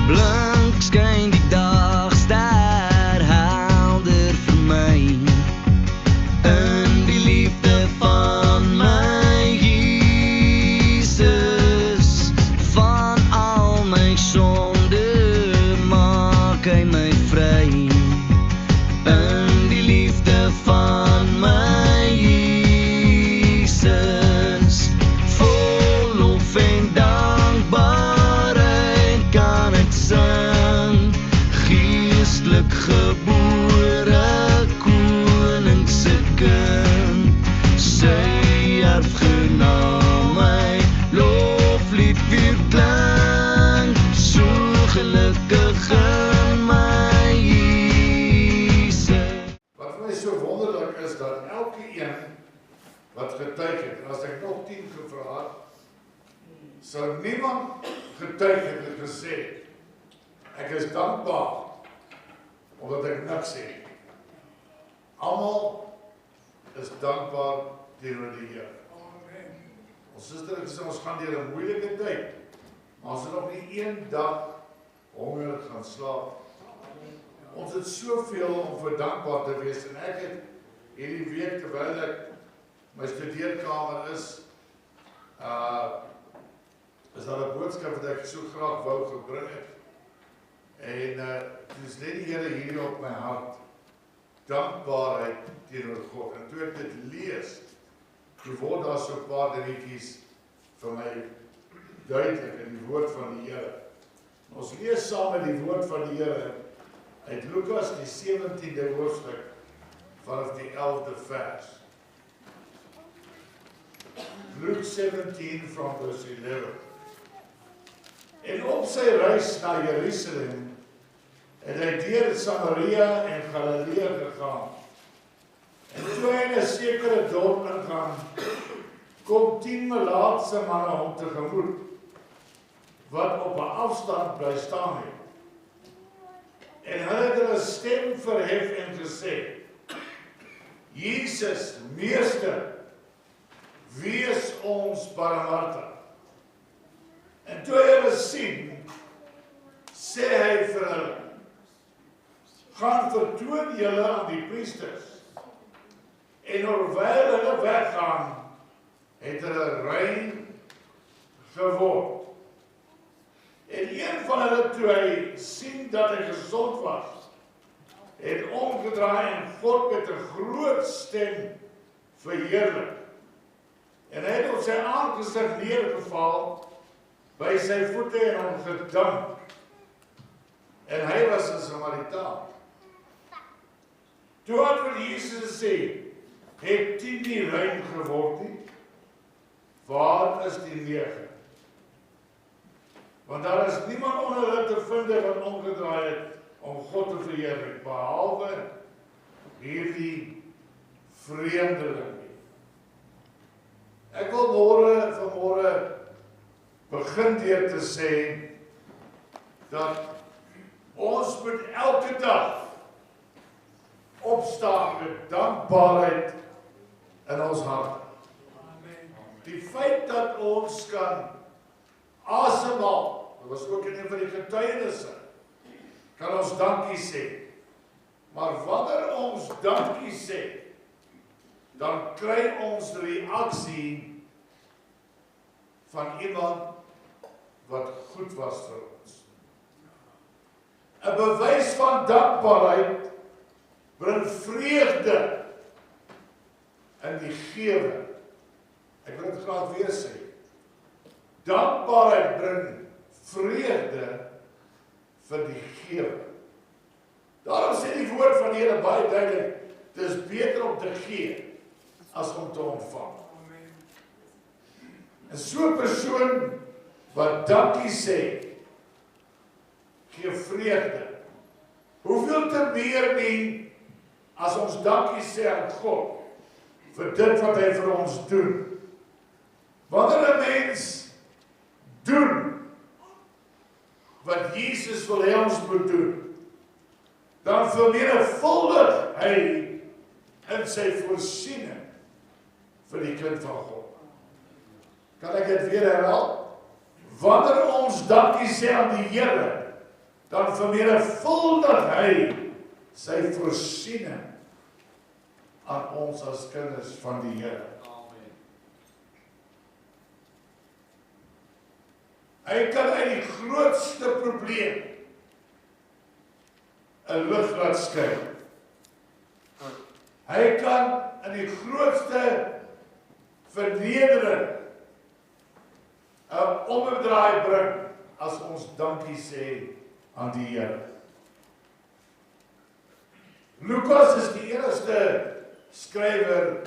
Blink skyn die dagster helder vir my in die liefde van my Jesus. Van al my sonde maak hy my vry in die liefde van my Jesus. Vol lof en dankbaarheid kan ek sing, geestelik gebore koning se kind. Sy erfgenaam my loflied weer klink, so gelukkig in my Jesus. Wat vir my so wonderlik is, dat elke een wat getuig het, en as ek nog 10 gevra het, sou niemand getuig het en gesê, ek is dankbaar, omdat ek niks sê. Almal is dankbaar teenoor die Here. Ons suster het gesê, ons gaan deur 'n moeilike tyd, maar ons het nog nie een dag hongerig gaan slaap. Ons het soveel om vir dankbaar te wees, en ek het hierdie week, terwyl ek my studeerkamer is daar 'n boodskap wat ek so graag wou gebring het. En dis net die Here hier op my hart, dankbaarheid teenoor God. En toe ek dit lees, toe word daar so 'n paar dingetjies vir my duidelik in die woord van die Here. Ons lees saam met die woord van die Here uit Lukas die 17de hoofstuk vanaf die 11de vers. Luke 17 from verse 11. En op sy reis na Jerusalem het hy deur Samaria en Galilea gegaan. En toe hy in 'n sekere dorp ingaan, kom 10 melaatse manne hom tegemoet, wat op 'n afstand bly staan het. En hulle het hulle stem verhef en gesê, Jesus, Meester, wees ons barmhartig. En toe hy hulle sien, sê hy vir hulle, gaan vertoon julle aan die priesters. En terwyl hulle weggaan, het hulle rein geword. En een van hulle, toe hy sien dat hy gesond was, het omgedraai en God met 'n groot stem verheerlik. En hy het op sy aangesig neergeval by sy voete en hom gedank. En hy was 'n Samaritaan. Toe antwoord Jesus sê, het 10 nie rein geword nie? Waar is die 9? Want daar is niemand onder hulle te vind wat omgedraai het om God te verheerlik, behalwe hierdie vreemdeling. Ek wil vanmôre begin deur te sê dat ons moet elke dag opstaan met dankbaarheid in ons hart. Die feit dat ons kan asemhaal, dit was ook in een van die getuienisse, kan ons dankie sê. Maar wanneer ons dankie sê, dan kry ons reaksie van iemand wat goed was vir ons. 'n Bewys van dankbaarheid bring vreugde in die gewe. Ek wil dit graag weer sê. Dankbaarheid bring vreugde vir die gewe. Daarom sê die woord van die Here baie duidelik, dit is beter om te gee as om te ontvang. En so 'n persoon wat dankie sê, gee vreugde. Hoeveel te meer nie as ons dankie sê aan God vir dit wat hy vir ons doen. Wanneer 'n mens doen wat Jesus wil hê ons moet doen, dan vermenigvuldig hy in sy voorsiening vir die kind van God. Kan ek dit weer herhaal? Wanneer ons dankie sê aan die Here, dan vermenigvuldig hy sy voorsiening aan ons as kinders van die Here. Hy kan uit die grootste probleem 'n lig laat skyn. Hy kan in die grootste vernedering 'n omdraai bring as ons dankie sê aan die Here. Lukas is die enigste skrywer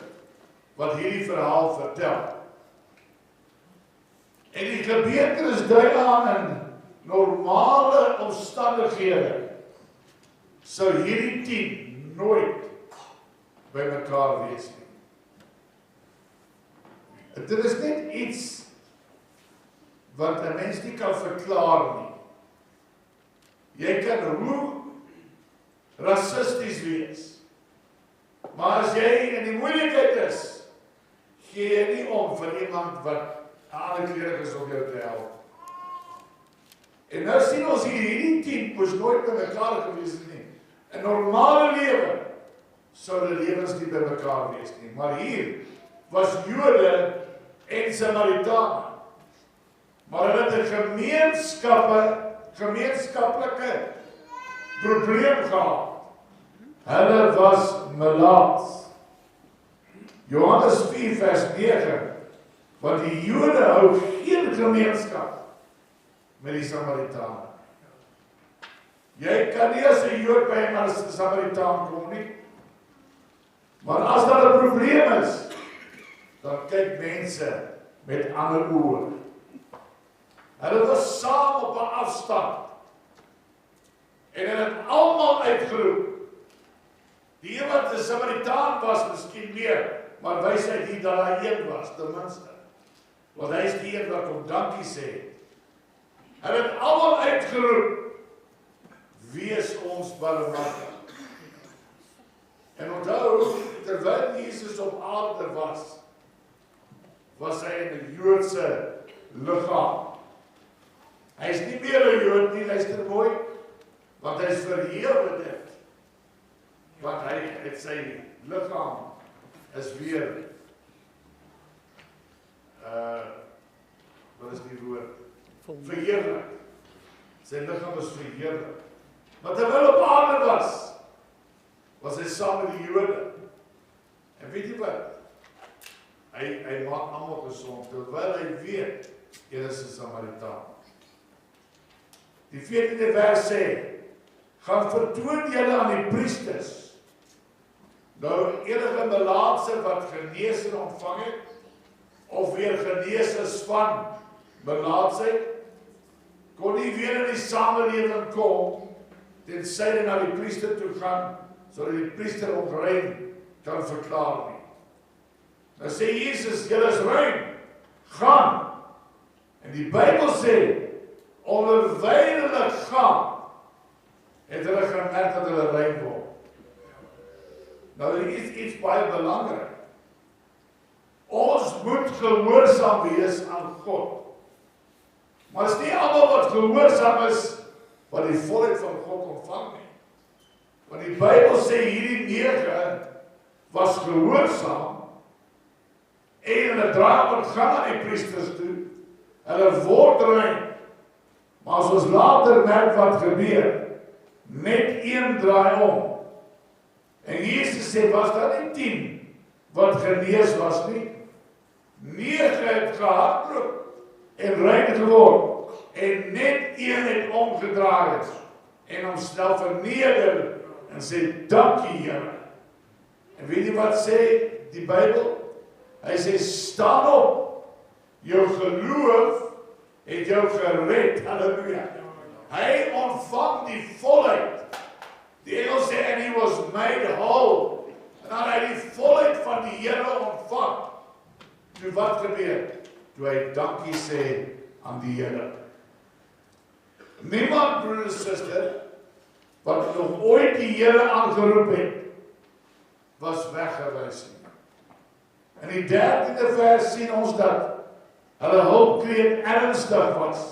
wat hierdie verhaal vertel. En die gebeurtenis dui aan in normale omstandighede sou hierdie 10 nooit by mekaar wees nie. Dit is net iets wat 'n mens nie kan verklaar nie. Jy kan hoe rassisties wees, maar as jy in die moeilikheid is, gee jy nie om vir iemand wat aangekledig is om jou te help. En nou sien ons hierdie 10 moes nooit by mekaar gewees het nie. In normale lewe sou die lewens nie by mekaar wees nie. Maar hier was Jode en Samaritane. Maar hulle het 'n gemeenskaplike probleem gehad. Hulle was melaats. Johannes 4 vers 9. Want die Jode hou geen gemeenskap met die Samaritane. Jy kan nie as 'n Jood by 'n Samaritaan kom nie. Maar as daar 'n probleem is, dan kyk mense met ander oë. Hulle was saam op 'n afstand. En hulle het almal uitgeroep. Die een wat 'n Samaritaan was, miskien meer, maar wys uit die dat hy een was, ten minste. Want hy is die een wat kom dankie sê. Hulle het almal uitgeroep, wees ons barmhartig. En onthou, terwyl Jesus op aarde was hy in 'n Joodse liggaam. Hy is nie meer 'n Jood nie, luister mooi, want hy is verhewe dit. Want hy het sy liggaam is weer wat is die woord? Verheerlik. Sy liggaam is verheerlik. Maar terwyl op aarde was hy saam met die Jode. En weet jy wat? Hy maak almal gesond, terwyl hy weet, jy is 'n Samaritaan. Die 14de vers sê, gaan vertoon julle aan die priesters. Nou enige melaatse wat genesing ontvang het, of weer genees is van melaatsheid, kon nie weer in die samelewing kom, tensy hy na die priester toe gaan, sodat die priester hom rein kan verklaar nie. Dan sê Jesus, julle is rein, gaan. En die Bybel sê, onderwyl hulle gaan, het hulle gemerk dat hulle rein word. Nou, er is iets baie belangrik. Ons moet gehoorsaam wees aan God. Maar is nie almal wat gehoorsaam is, wat die volheid van God ontvang nie. Want die Bybel sê hierdie 9 was gehoorsaam, en hulle draai wat gaan aan die priesters toe, hulle word rein. Maar as ons later merk wat gebeur, net een draai om. En Jesus sê, was daar nie 10 wat genees was nie? 9 het gehardloop en rein geword, en net een het omgedraai en homself verneder en sê, dankie Here. En weet jy wat sê die Bybel? Hy sê, staan op, jou geloof het jou gered, halleluja. Hy ontvang die volheid. Die Engels sê, and he was made whole. En dan hy die volheid van die Here ontvang. Toe wat gebeur? Toe hy dankie sê aan die Here. Niemand, broer en suster, wat nog ooit die Here aangeroep het, was weggewys nie. In die 13de vers sien ons dat hulle hulpkreet ernstig was,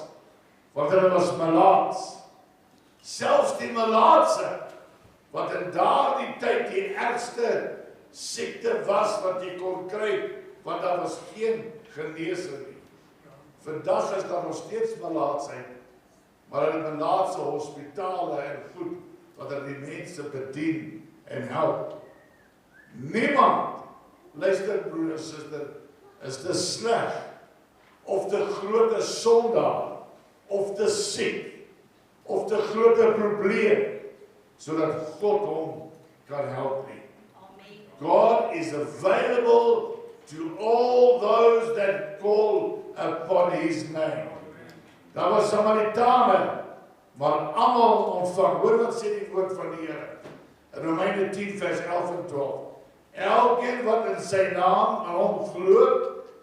want hulle was melaats. Selfs die melaatse, wat in daardie tyd die ergste siekte was wat jy kon kry, want daar was geen genesing nie. Vandag is daar nog steeds melaatsheid, maar in melaatse hospitale en goed, wat er die mense bedien en help. Niemand, luister broer en suster, is te sleg, of te grote sondaar, of te siek, of te grote probleem, sodat God hom kan help nie. God is available to all those that call upon his name. Daar was Samaritane, maar almal ontvang. Hoor wat sê die woord van die Here. In Romeine 10 vers 11 en 12. Elkeen wat in sy naam aan hom glo,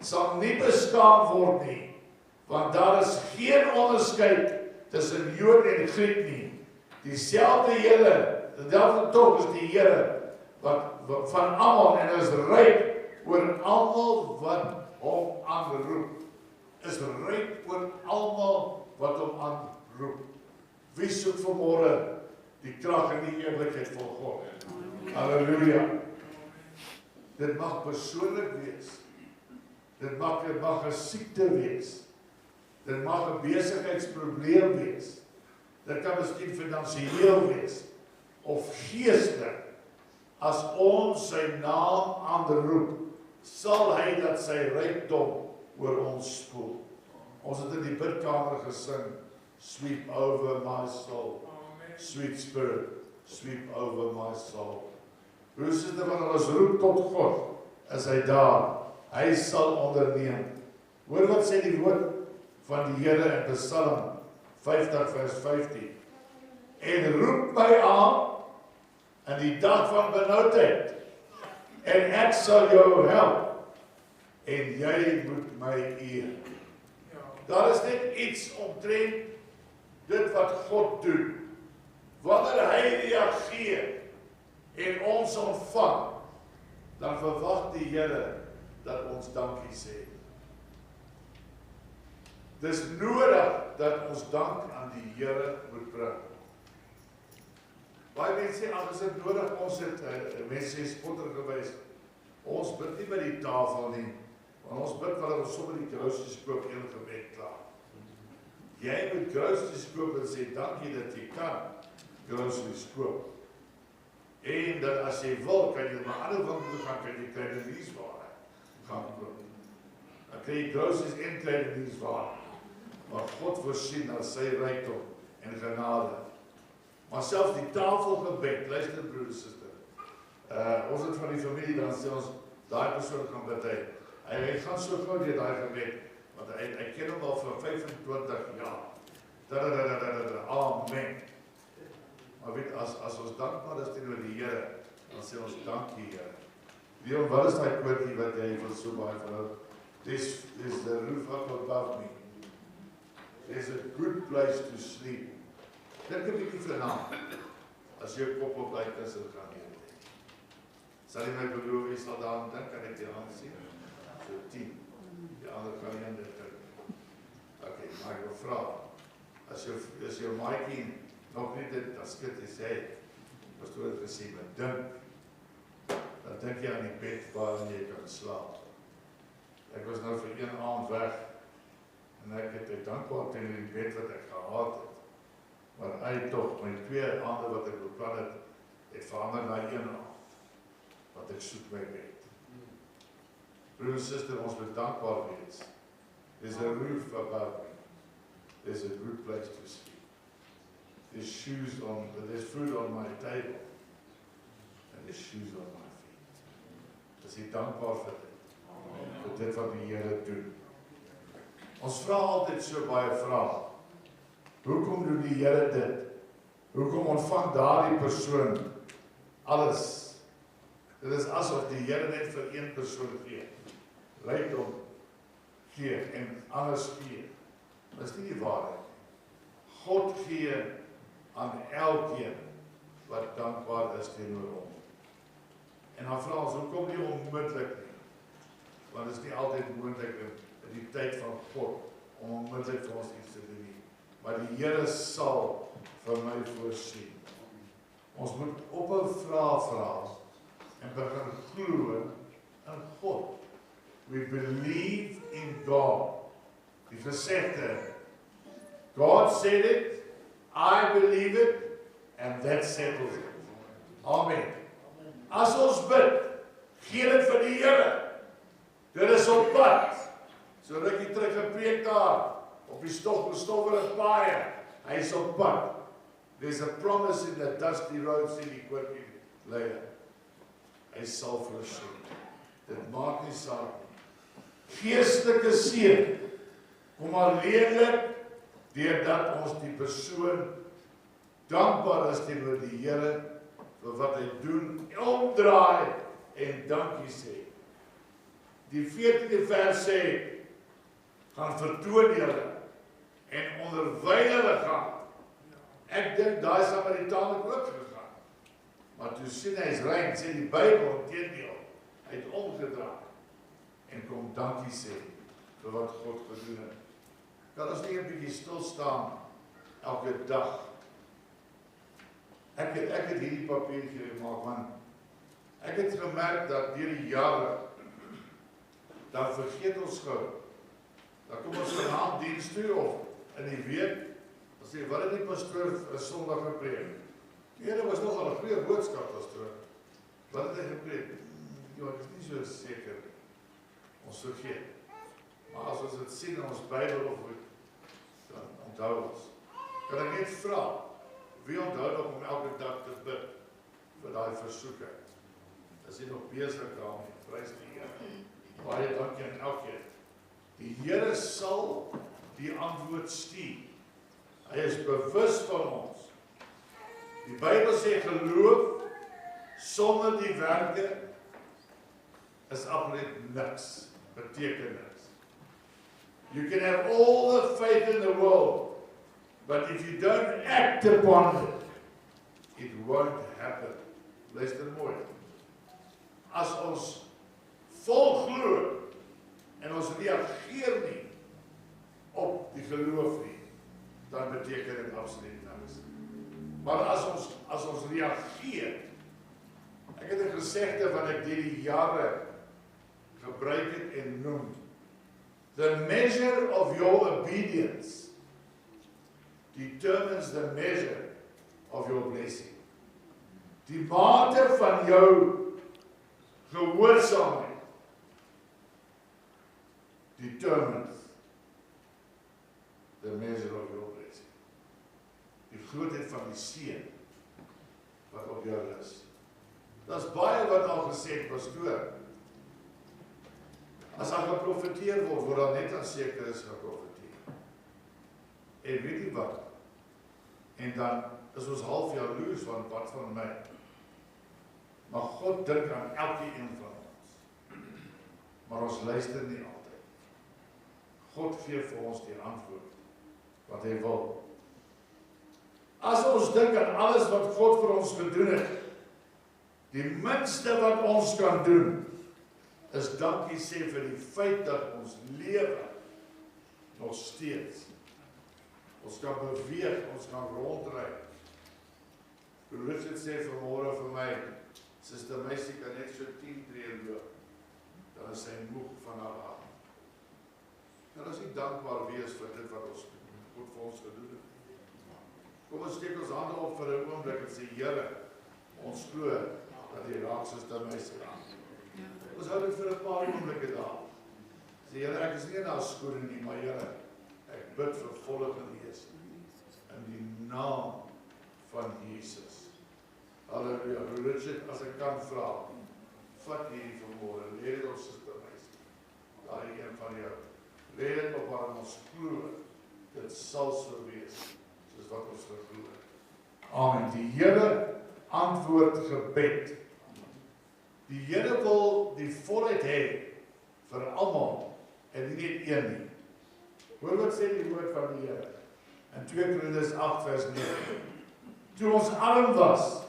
sal nie beskaam word nie, want daar is geen onderskeid tussen Jood en Griek nie. Dieselfde Here, dieselfde tog is die Here wat van almal en is ryk oor almal wat hom aanroep. Is ryk oor almal wat hom aanroep. Wie soek vanmôre die krag en die eerlikheid van God? Halleluja. Dit mag persoonlik wees. Dit mag 'n siekte wees. Dit mag 'n besigheidsprobleem wees. Dit kan miskien finansiëel wees of geestelik. As ons sy naam aanroep, sal hy dat sy rykdom oor ons spoel. Ons het in die bidkamer gesing, sweep over my soul, sweet spirit, sweep over my soul. Hoe is dit wanneer ons roep tot God, is hy daar, hy sal onderneem. Hoor wat sê die woord van die Here in Psalm 50 vers 15. En roep my aan in die dag van benoudheid, en ek sal jou help, en jy moet my eer. Daar is net iets omtrent dit wat God doen. Wanneer hy reageer en ons ontvang, dan verwag die Here dat ons dankie sê. Dis nodig dat ons dank aan die Here moet bring. Baie mense sê, as dit nodig, ons het, mense sê spotter gewys, ons bid nie by die tafel nie, want ons bid wanneer ons sommer die groceries koop, een gebed klaar. Jy moet groceries koop en sê, dankie dat jy kan groceries koop. En dat as jy wil, kan jy na ander winkel gaan, kan jy kleine nuusware gaan koop. Dan kry jy groceries en kleine nuusware. Maar God voorsien na sy rykdom en genade. Maar selfs die tafelgebed, luister broer en suster, ons het van die familie, dan sê ons, daai persoon gaan bid hy. Hy gaan so gauw deur daai gebed, want hy ken hom al vir 25 jaar. Amen. Maar weet, as ons dankbaar is teenoor die Here, dan sê ons dankie Here. Leon, wat is daai koortjie wat jy wil so baie verhou? This is the roof up above me. There's a good place to sleep. Dink 'n bietjie vanaand, as jou kop op daai kussing gaan neer. Sal jy my beloof, jy sal daaraan dink, kan ek jou hand sien? So 10. Die ander kan nie aan dit dink. Okay, maar ek wil vra, as jou maatjie nog nie dit, dan skit jy sê, pastoor het gesê, maar dink, dan dink jy aan die bed waarin jy kan slaap. Ek was nou vir een aand weg, en ek het dankbaar teenoor die bed wat ek gehad het. Maar hy toch, my 2 aande wat ek beplan het verander na 1 aand, wat ek soek my bed. Broer en suster, ons moet dankbaar wees. There's a roof above me. There's a good place to sleep. There's food on my table, and there's shoes on my feet. Is jy dankbaar vir dit wat die Here doen? Ons vra altyd so baie vrae. Hoekom doen die Here dit? Hoekom ontvang daardie persoon alles? Dit is asof die Here net vir een persoon gee. Rykdom gee en alles gee. Dit is nie die waarheid. God gee aan elkeen wat dankbaar is teenoor hom. En dan vra ons, hoekom nie onmiddellik nie? Want dit is nie altyd moontlik in die tyd van God om onmiddellik vir ons iets te doen nie. Maar die Here sal vir my voorsien. Ons moet ophou vra en begin glo in God. We believe in God. Die gesegde, God said it, I believe it, and that settles it. Amen. As ons bid, gee dit vir die Here. Dit is op pad. So rukkie terug gepreek daar, op die stofferige paaie. Hy is op pad. There's a promise in the dusty road, sê die koortjie leier. Hy sal voorsien. Dit maak nie saak nie. Geestelike seën kom alleenlik deurdat ons die persoon dankbaar is teenoor die Here vir wat hy doen, omdraai en dankie sê. Die 14de vers sê, gaan vertoon julle en onderwys hulle gaan. Ek dink daai Samaritanen ook gegaan. Maar toe sien hy is rein, sê die Bybel teendeel, hy het omgedraai en kom dankie sê vir wat God gedoen het. Kan ons nie 'n bietjie stil staan elke dag? Ek het hierdie papiertjie gemaak, want ek het gemerk dat deur die jare dan vergeet ons gou. Dan kom ons vanaand diens toe of in die week, dan sê, wat het die pastoor 'n Sondag gepreek? Nee, dit was nogal 'n goeie boodskap, pastoor. Wat het hy gepreek? Ja, ek is nie so seker. Ons vergeet. Maar as ons dit sien in ons Bybel of dan onthou ons. Kan ek net vra, wie onthou nog om elke dag te bid vir daai versoeke? Is jy nog besig daarmee? Prys die Here. Baie dankie aan elkeen. Die Here sal die antwoord stuur. Hy is bewus van ons. Die Bybel sê geloof sonder die werke is absoluut niks, beteken niks. You can have all the faith in the world, but if you don't act upon it, it won't happen. Luister mooi. As ons vol glo en ons reageer nie op die geloof nie, dan beteken dit absoluut niks. Maar as ons reageer, ek het 'n gesegde wat ek deur die jare gebruik het en noem, the measure of your obedience determines the measure of your blessing. Die mate van jou gehoorsaamheid determines the measure of your blessing. Die grootheid van die seën wat op jou is. Daar's baie wat al gesê het, pastoor. As daar geprofeteer word daar net aan seker is geprofeteer. En weet jy wat? En dan is ons half jaloers van wat van my. Maar God dink aan elkeen van ons. Maar ons luister nie altyd. God gee vir ons die antwoord wat hy wil. As ons dink aan alles wat God vir ons gedoen het, die minste wat ons kan doen, is dankie sê vir die feit dat ons lewe nog steeds. Ons kan beweeg, ons kan rondry. Richard sê vanmôre vir my, Suster Meisie kan net so 10 tree loop, dan is sy moeg van haar af. Dan is nie dankbaar wees vir dit wat ons God vir ons gedoen het. Kom ons steek ons hande op vir 'n oomblik en sê, Here, ons glo dat die raak Suster Meisie aan. Ons hou dit vir 'n paar oomblikke daar. Sê, Here, ek is nie in haar skoene nie, maar Here, ek bid vir volle genees in die naam van Jesus. Halleluja. Richard, as ek kan vra, vat hierdie vanmôre, lê dit op Suster Meisie. Daai een van jou. Lê dit op haar en ons glo, dit sal so wees, soos wat ons geglo het. Amen. Die Here antwoord gebed. Die Here wil die volheid hê vir almal en nie net een nie. Hoor wat sê die woord van die Here in 2 Korintiërs 8 vers 9. Toe ons arm was,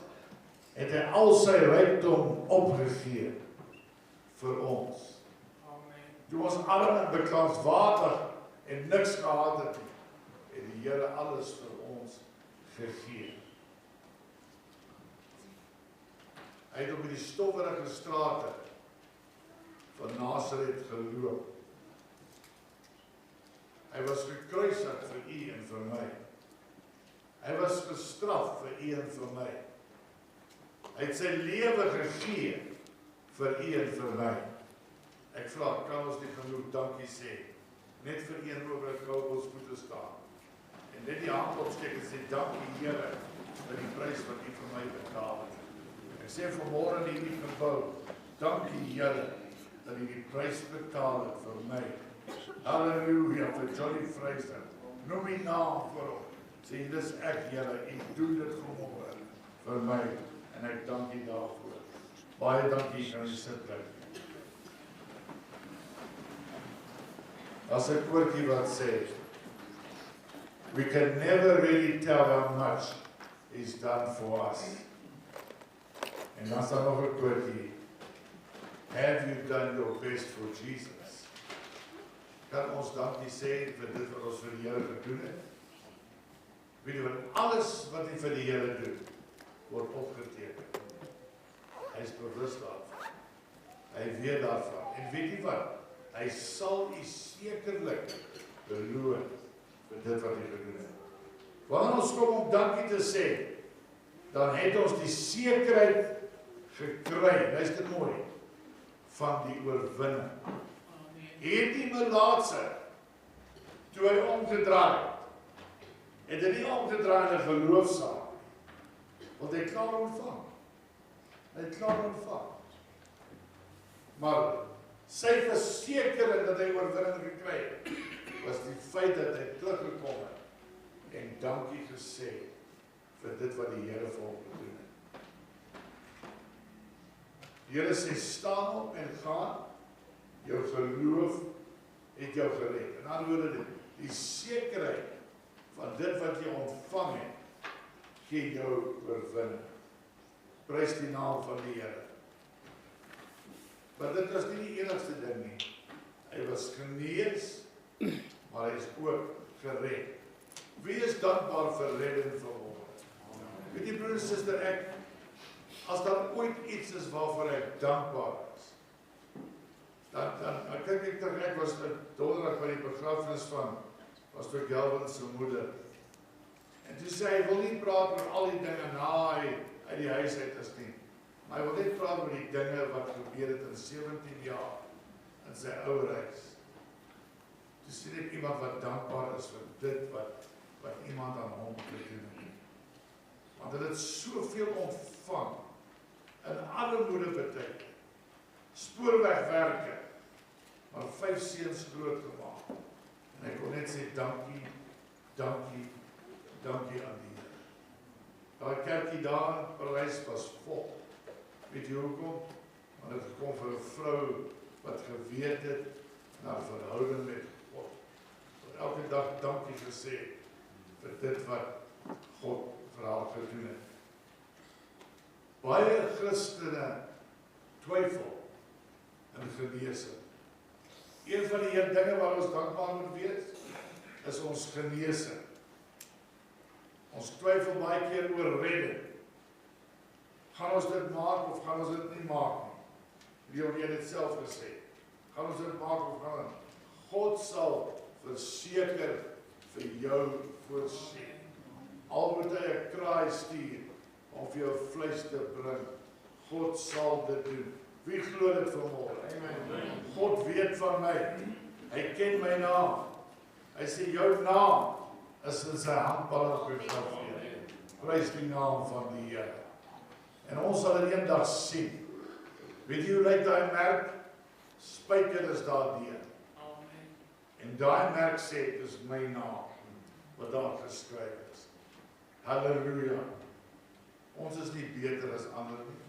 het hy al sy rykdom opgegee vir ons. Amen. Toe ons arm en beklaanswaardig en niks gehad het die Here alles vir ons gegee. Hy het op die stowwerige strate van Nasaret geloop. Hy was gekruisig vir u en vir my. Hy was gestraf vir u en vir my. Hy het sy lewe gegee vir u en vir my. Ek vra, kan ons nie genoeg dankie sê, net vir een oor 'n koubels voete staan. En net die hand opsteek en sê, dankie Here, vir die prys wat u vir my betaal het. Ek sê vanmôre in hierdie gebou, dankie Here, dat u die prys betaal het vir my. Halleluja, vir Johnny Fraser. Noem die naam vir hom. Sê, dis ek Here, u doen dit vanmôre vir my. En ek dank u daarvoor. Baie dankie, kan u sit bly. As 'n koortjie wat sê, we can never really tell how much is done for us. En dan staan nog 'n koortjie, have you done your best for Jesus? Kan ons dankie sê vir dit wat ons vir die Here gedoen het? Weet jy wat, alles wat jy vir die Here doen, word opgeteken. Hy is bewus daarvan. Hy weet daarvan. En weet jy wat? Hy sal u sekerlik beloon vir dit wat hy gedoen het. Wanneer ons kom om dankie te sê, dan het ons die sekerheid gekry, luister mooi, van die oorwinning. Hierdie melaatse, toe hy omgedraai het hy nie omgedraai in 'n geloofsaak, want hy klaar ontvang. Hy het klaar ontvang. Maar sy versekering dat hy oorwinning gekry het, was die feit dat hy teruggekom het en dankie gesê vir dit wat die Here vir hom gedoen het. Die Here sê, staan op en gaan, jou geloof het jou gered. In ander woorde, die sekerheid van dit wat jy ontvang het, gee jou oorwinning. Prys die naam van die Here. Maar dit was nie die enigste ding nie. Hy was genees, maar hy is ook gered. Wie is dankbaar vir redding vanmôre? Weet jy broer en suster, as daar ooit iets is waarvoor ek dankbaar is, dan kyk ek terug, ek was donderdag by die begrafenis van Pastor Galvin se moeder. En toe sê hy wil nie praat oor al die dinge na hy uit die huis uit is nie. Maar hy wil net praat oor die dinge wat gebeur het in 17 jaar in sy ou huis. Toe sien ek iemand wat dankbaar is vir dit wat iemand aan hom gedoen het. Want hy het soveel ontvang in armoede beteken, spoorwegwerke, maar 5 seuns groot gemaak. En ek kon net sê dankie, dankie, dankie aan die Here. Daai kerkie daar in Parys was vol. Weet jy hoekom? Want dit kom vir 'n vrou wat geweet het na verhouding met God. Wat elke dag dankie gesê vir dit wat God vir haar gedoen het. Baie Christene twyfel in genesing. Een van die dinge waar ons dankbaar moet wees, is ons genesing. Ons twyfel baie keer oor redding. Gaan ons dit maak of gaan ons dit nie maak nie? Leon het dit self gesê. Gaan ons dit maak of gaan ons? God sal verseker vir jou voorsien. Al moet hy 'n kraai stuur om vir jou vleis te bring, God sal dit doen. Wie glo dit vanmôre? Amen. God weet van my. Hy ken my naam. Hy sê jou naam is in sy handpalm gegee. Prys die naam van die Here. En ons sal dit eendag sien. Weet jy hoe lyk daai merk? Spyker is daardeur. Amen. En daai merk sê dis my naam wat daar geskryf is. Halleluja. Ons is nie beter as ander nie.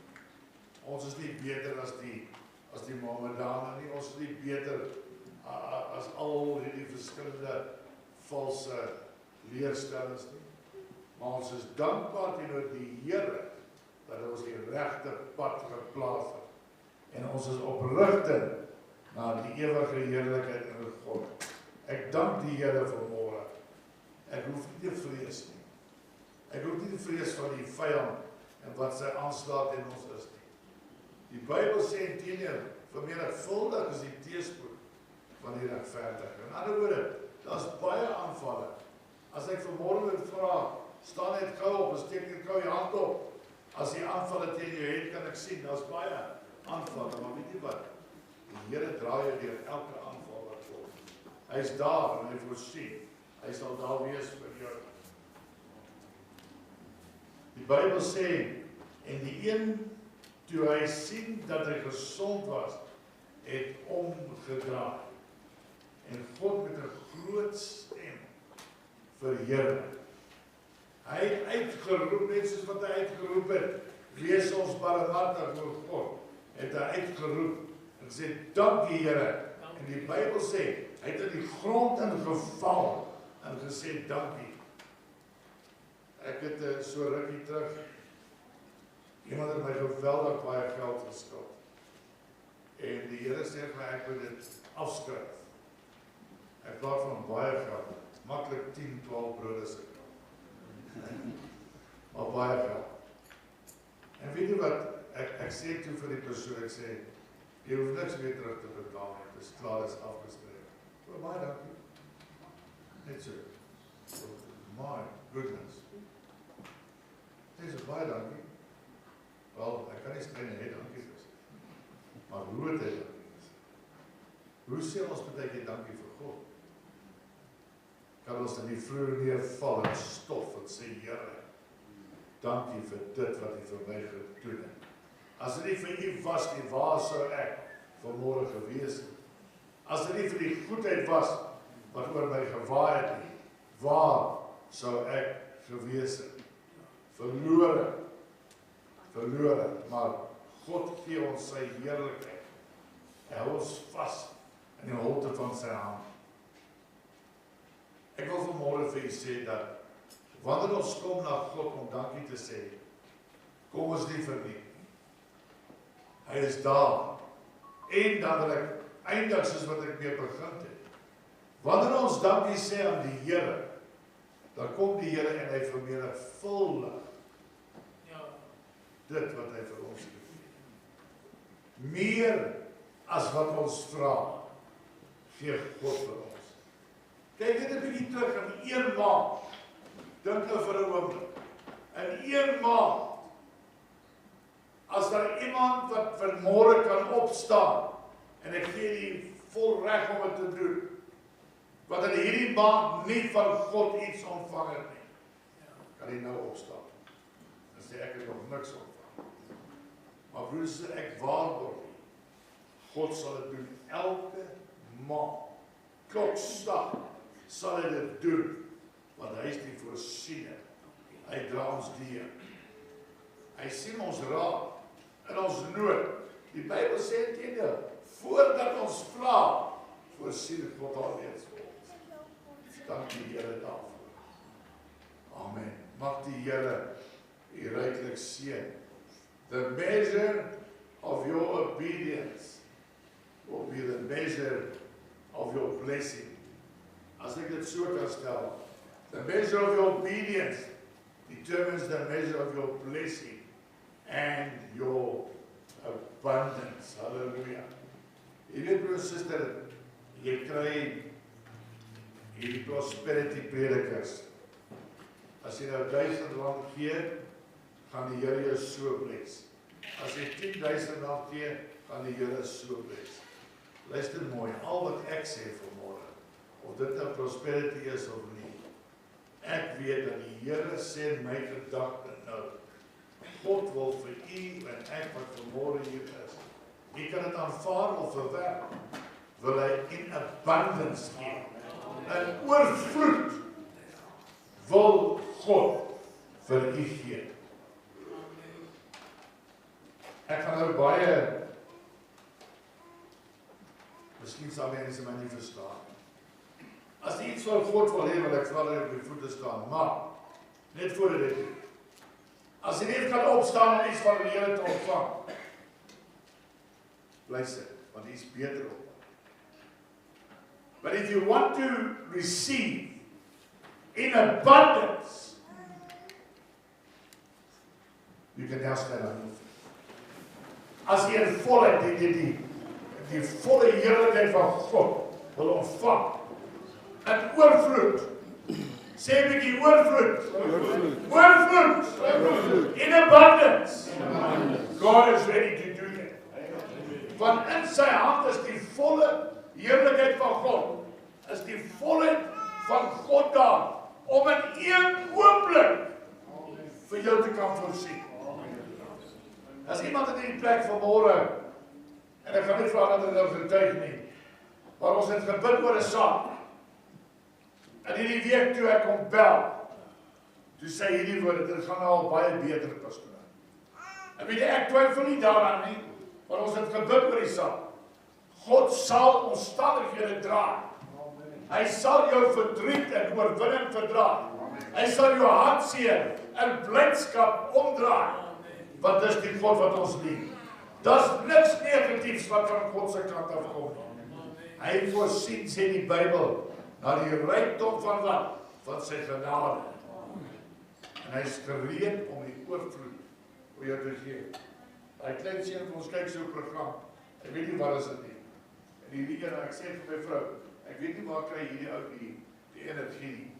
Ons is nie beter as die Mohammedane nie. Ons is nie beter as al hierdie verskillende valse leerstellings nie. Maar ons is dankbaar teenoor die Here dat hy ons die regte pad geplaas het. En ons is oprigting na die ewige heerlikheid in God. Ek dank die Here vanmôre. Ek hoef nie te vrees nie. Ek nie vrees van die vyand en wat sy aanslaat in ons is nie. Die Bybel sê inteendeel, vermenigvuldig is die teëspoed van die regverdige. In ander woorde, daar's baie aanvalle. As ek vanmôre wil vra, staan net gou op, steek net gou die hand op. As jy aanvalle teen jou het, kan ek sien, daar's baie aanvalle, maar weet jy wat? Die Here dra jou deur elke aanval wat kom. Hy is daar en hy voorsien. Hy sal daar wees vir jou. Die Bybel sê, en die een, toe hy sien dat hy gesond was, het omgedraai. En God met 'n groot stem verheerlik. Hy het uitgeroep, net soos wat hy uitgeroep het, wees ons barmhartig voor God, het hy uitgeroep, en sê, dankie Here, en die Bybel sê, hy het in die grond ingeval, en gesê, dankie. Ek het so rukkie terug, iemand het my geweldig baie geld geskuld, en die Here sê vir my, ek moet dit afskryf. Ek praat van baie geld, maklik 10, 12 brode se geld. Maar baie geld. En weet jy wat, ek sê toe vir die persoon, ek sê, jy hoef niks meer terug te betaal, het is klaar, is afgeskryf. Oh, baie dankie. Net so. My goodness. Net so, baie dankie. Wel, ek kan nie skryf nie, dankie is. Maar hoe het hy dankie is? Hoe sê ons betekent dankie vir God? Kan ons in die vloer neerval en stof en sê, Here, dankie vir dit wat U vir my gedoen het. As dit nie vir U was nie, waar sou ek vanmôre gewees het? As dit nie vir die goedheid was wat oor my gewaai het nie, waar sou ek gewees het? Verlore, maar God gee ons sy heerlikheid. Hy hou ons vas in die holte van sy hand. Ek wil vanmôre vir u sê dat wanneer ons kom na God om dankie te sê, kom ons nie verniet nie. Hy is daar. En dan wil ek eindig soos wat ek mee begin het. Wanneer ons dankie sê aan die Here, dan kom die Here en hy vermenigvuldig dit wat hy vir ons gee. Meer as wat ons vra, gee God vir ons. Kyk net 'n bietjie terug in 1 maand. Dink nou vir 'n oomblik. In 1 maand, as daar iemand wat vanmôre kan opstaan, en ek gee die vol reg om dit te doen, wat in hierdie maand nie van God iets ontvang het nie, kan hy nou opstaan. Dan sê ek het nog niks ontvang. Maar broers, ek waarborg, God sal dit doen elke maand. Klokslag sal hy dit doen, want hy is die voorsiener. Hy dra ons deur. Hy sien ons raak in ons nood. Die Bybel sê inteendeel, voordat ons vra, voorsien God alreeds vir ons. Dankie Here daarvoor. Amen. Mag die Here u ryklik seën. The measure of your obedience will be the measure of your blessing. As ek dit so kan stel, the measure of your obedience determines the measure of your blessing and your abundance. Hallelujah. Jy weet, broer en suster, jy kry hierdie prosperity predikers. As jy nou R1000 gee, gaan die Here jou so bless. As jy R10,000 gee, gaan die Here so bless. Luister mooi, al wat ek sê vanmôre, of dit nou prosperity is of nie, ek weet dat die Here sê my gedagte nou, God wil vir u en ek wat vanmôre hier is, u kan dit aanvaar of verwerp, wil hy in abundance gee, in oorvloed wil God vir u gee. Ek gaan nou baie, miskien sal mense my nie verstaan. As jy iets van God wil hê, wil ek vra dat jy op die voete staan, maar, net voor dit doen. As jy net kan opstaan om iets van die Here te ontvang, bly sit, want hy is beter op. But if you want to receive in abundance, Wie kan neerskryf aan jou? As jy in volheid die volle heerlikheid van God wil ontvang, in oorvloed, sê 'n bietjie oorvloed, oorvloed, in abundance, God is ready to do that. Want in sy hand is die volle heerlikheid van God, is die volheid van God daar, om in een oomblik vir jou te kan voorsien. As iemand in die plek vanmôre, en ek gaan nie vra dat hulle nou getuig nie, maar ons het gebid oor 'n saak. En hierdie week toe ek hom bel, toe sê hierdie woorde, dit gaan al baie beter, pastoor. En weet jy, ek twyfel nie daaraan nie, maar ons het gebid oor die saak. God sal omstandighede draai. Hy sal jou verdriet en oorwinning verdra. Hy sal jou hartseer in blydskap omdraai. Want dis die God wat ons dien. Daar's niks negatiefs wat van God se kant af kom. Hy voorsien, sê die Bybel, na die rykdom van wat? Van sy genade. En hy is gereed om die oorvloed vir jou te gee. Hy klein seun vir ons kyk so 'n program. Ek weet nie wat is dit nie. En hierdie een, ek sê vir my vrou, ek weet nie waar kry hierdie ou die energie nie.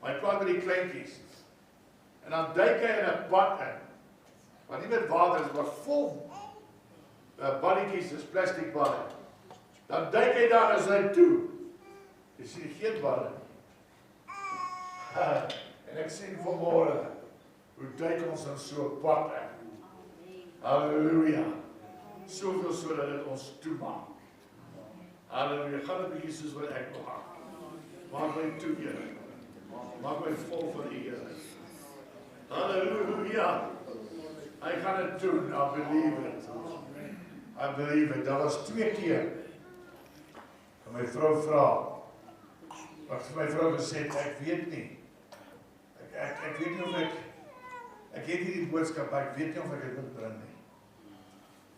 Maar hy praat met die kleintjies. En dan duik hy in 'n bad in. Wat nie met water is, maar vol balletjies, is plastic balle. Dan duik hy daar as hy toe. Jy sien geen balle. En ek sien vanmôre, hoe duik ons in so 'n bad in. Halleluja. Soveel so dat dit ons toemaak. Halleluja, gaan 'n bietjie soos wat ek wil maak. Maak my toe, Here. Maak my vol van die Here. Halleluja. Hy gaan dit doen, I believe it. I believe it. Dat was 2 keer. En my vrou vra, wat vir my vrou gesê, ek weet nie. Ek weet nie of ek het hierdie boodskap, maar ek weet nie of ek dit wil bring nie.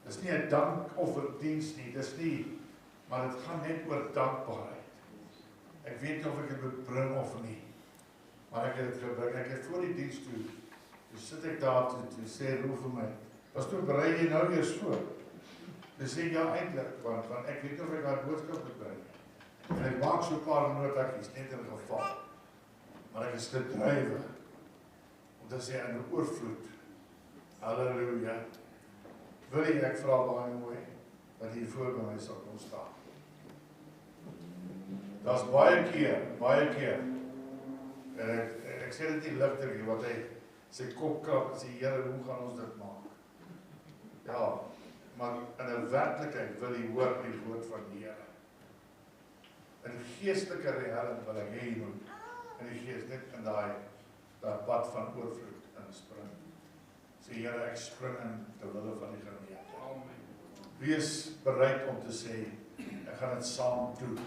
Dis nie 'n dankofferdiens nie, dis nie, maar dit gaan net oor dankbaarheid. Ek weet nie of ek dit moet bring of nie, maar ek het dit gebring. Ek het voor die diens toe sit ek daar toe sê roep vir my, pastoor, berei jy nou weer so? Dis sê ja eintlik, want ek weet nie of ek haar boodskap moet bring. En ek maak so 'n paar notaatjies net in geval. Maar ek is gedrywe om te sê in oorvloed. Halleluja. Wil ek vra baie mooi dat hier voor by my sal kom staan. Daar's baie keer. En ek sê dit nie ligter nie, wat hy sy kop krap en sê, Here, hoe gaan ons dit maak? Ja, maar in 'n werklikheid wil jy hoor die woord van die Here. In geestelike realm wil ek hê jy moet in die gees net in daai pad van oorvloed inspring. Sê Here, ek spring in ter wille van die gemeente. Wees bereid om te sê, ek gaan dit saam doen.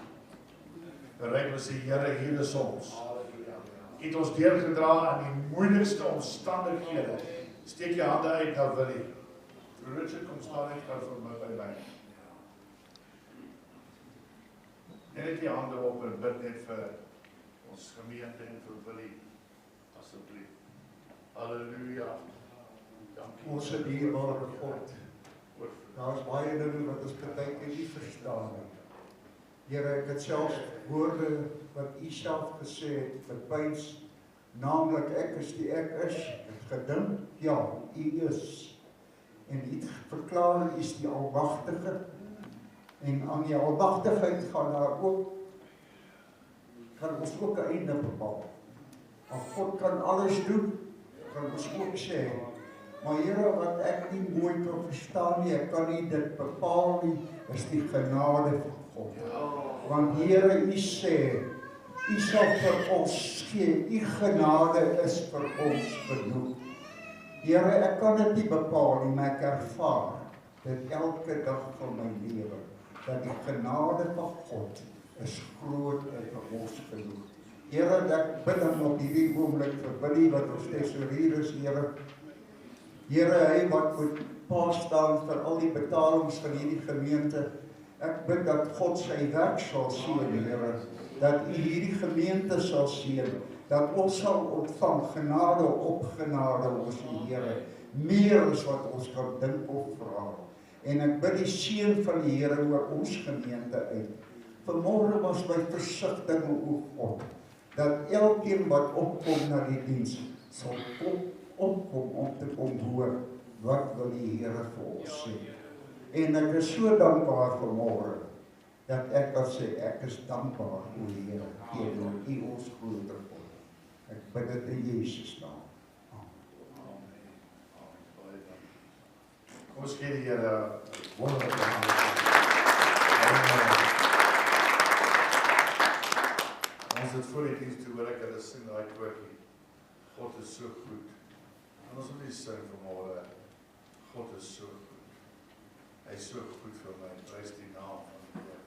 Bereid om te sê, Here, hier is ons. U het ons deurgedra in die moeilikste omstandighede. Steek jou hande uit na Willie. Richard, kom staan net gou vir my by my. Net die hande op en bid net vir ons gemeente en vir Willie, asseblief. Halleluja. Dankie. Ons het dierbare God. Daar is baie dinge wat ons partykeer nie verstaan nie. Here, ek het selfs woorde wat U self gesê het, verpyns, naamlik ek is die ek is, het gedink, ja, U is. En U het verklaar, U is die Almagtige. En aan die Almagtigheid gaan ons ook 'n einde bepaal. Want God kan alles doen, kan ons ook sê. Maar Here, wat ek nie mooi kan verstaan nie, ek kan nie dit bepaal nie, is die genade van God. Want Here, U sê, U sal vir ons gee, U genade is vir ons genoeg. Here, ek kan dit nie bepaal nie, maar ek ervaar dit elke dag van my lewe, dat die genade van God is groot en vir ons genoeg. Here, ek bid dan op hierdie oomblik vir Billy, wat ons tesourier is, Here. Here, hy wat moet pas staan vir al die betalings van hierdie gemeente. Ek bid dat God sy werk sal seën, Here. Dat U hierdie gemeente sal seën. Dat ons sal ontvang genade op genade, ons Here. meer as wat ons kan dink of vra. En ek bid die seën van die Here oor ons gemeente uit. Vanmôre was my versigtige o God, dat elkeen wat opkom na die diens, sal opkom om te kom hoor, wat wil die Here vir ons sê. En ek is so dankbaar vanmôre, dat ek kan sê, ek is dankbaar oor die Here, teenoor U ons groter God. Ek bid dit in Jesus naam. Kom ons gee die Here wonderlike hand. Ons het voor die diens toe hoor ek hulle sing daai koortjie. God is so goed. En ons moet nie sing vanmôre. God is so goed. Hy is so goed vir my. Prys die naam van die Here.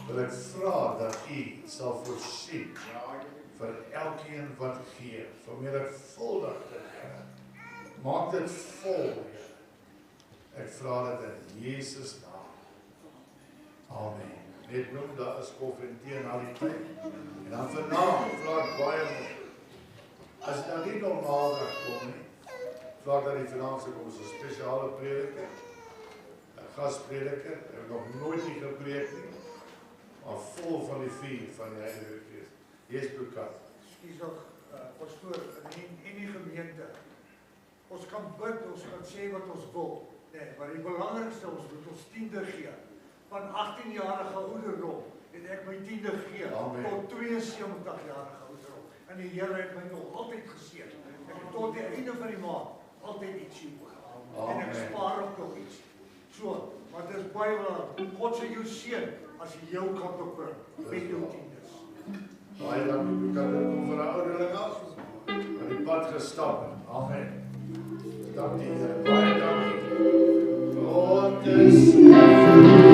Wil ek vra dat U sal voorsien vir elkeen wat gee, vermenigvuldig dit, Here. Maak dit vol, Here. Ek vra dit in Jesus naam. Amen. Net noem, daar is koffie en tee na die tyd. En dan vanaand vra ek baie mooi. As dit nou nie normaalweg kom nie, vra ek dat die vanaand se kom as 'n spesiale prediker, 'n gasprediker, ek het nog nooit nie gepreek nie. Maar vol van die vuur van die Heilige Gees. Yes, Lukas. Skus nog, pastoor, in die gemeente. Ons kan bid, ons kan sê wat ons wil. Nee, maar die belangrikste, ons moet ons tiende gee. Van 18-jarige ouderdom het ek my tiende gegee, tot 72-jarige ouderdom. En die Here het my nog altyd geseën. Ek het tot die einde van die maand altyd ietsie oor. En ek spaar ook nog iets. So, maar dit is baie belangrik. God sal jou seën as jy jou kan bepring met jou tiendes. Baie dankie, kan dit kom vir 'n ouderling af, wat die pad gestap het. Amen. Dankie, Here. Baie dankie. God is